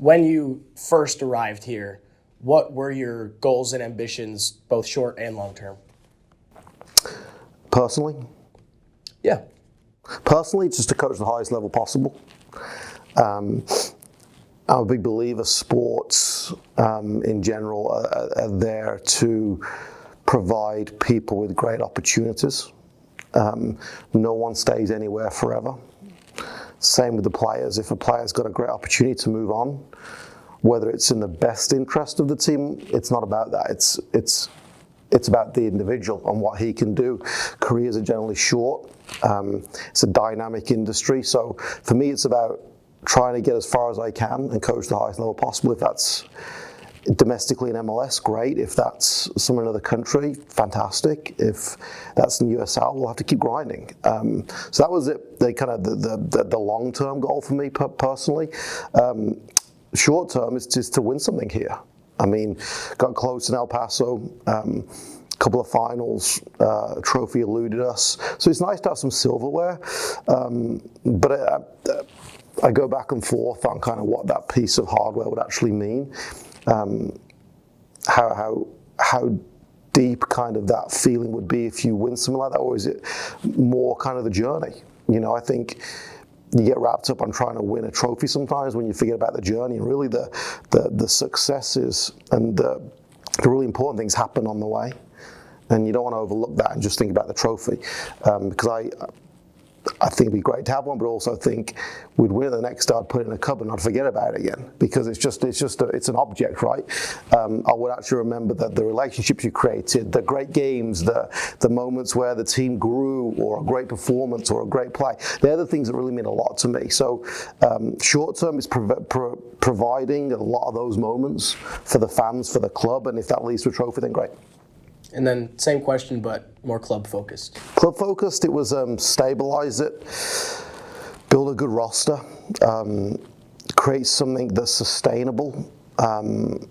when you first arrived here, what were your goals and ambitions, both short and long term? Personally? Yeah. Personally, just to coach the highest level possible. I'm a big believer sports in general are there to provide people with great opportunities. No one stays anywhere forever. Same with the players. If a player's got a great opportunity to move on, whether it's in the best interest of the team, it's not about that. It's about the individual and what he can do. Careers are generally short. It's a dynamic industry. So for me, it's about trying to get as far as I can and coach the highest level possible. If that's domestically in MLS, great. If that's somewhere in another country, fantastic. If that's in USL, we'll have to keep grinding. So that was it. The long-term goal for me personally. Short term is just to win something here. I mean, got close in El Paso. Couple of finals, trophy eluded us. So it's nice to have some silverware. But I go back and forth on kind of what that piece of hardware would actually mean. How deep kind of that feeling would be if you win something like that, or is it more kind of the journey? I think you get wrapped up on trying to win a trophy sometimes when you forget about the journey, and really the successes and the really important things happen on the way. And you don't want to overlook that and just think about the trophy, because I think it'd be great to have one, but also think we'd win the next I'd put it in a cupboard and I'd forget about it again, because it's an object, right? I would actually remember that the relationships you created, the great games, the moments where the team grew, or a great performance or a great play. They're the things that really mean a lot to me. So short term is providing a lot of those moments for the fans, for the club, and if that leads to a trophy, then great. And then same question, but more club focused. Club focused, it was stabilize it, build a good roster, create something that's sustainable on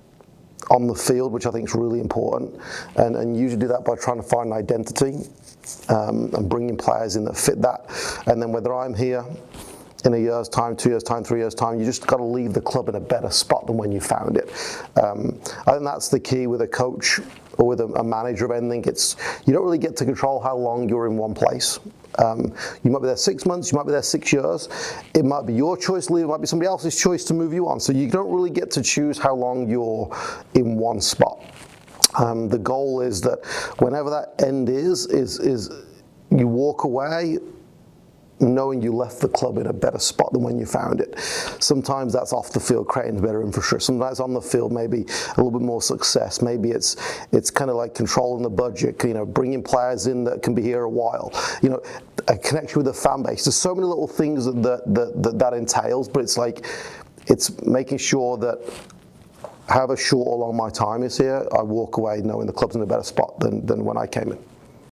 the field, which I think is really important, and usually do that by trying to find an identity and bringing players in that fit that. And then whether I'm here in a year's time, 2 years' time, 3 years' time, you just got to leave the club in a better spot than when you found it. I think that's the key with a coach or with a manager of anything. You don't really get to control how long you're in one place. You might be there 6 months, you might be there 6 years. It might be your choice to leave, it might be somebody else's choice to move you on. So you don't really get to choose how long you're in one spot. The goal is that whenever that end is you walk away knowing you left the club in a better spot than when you found it. Sometimes that's off the field, creating better infrastructure. Sometimes on the field, maybe a little bit more success. Maybe it's kind of like controlling the budget, bringing players in that can be here a while. A connection with the fan base. There's so many little things that entails, but it's making sure that however short or long my time is here, I walk away knowing the club's in a better spot than when I came in.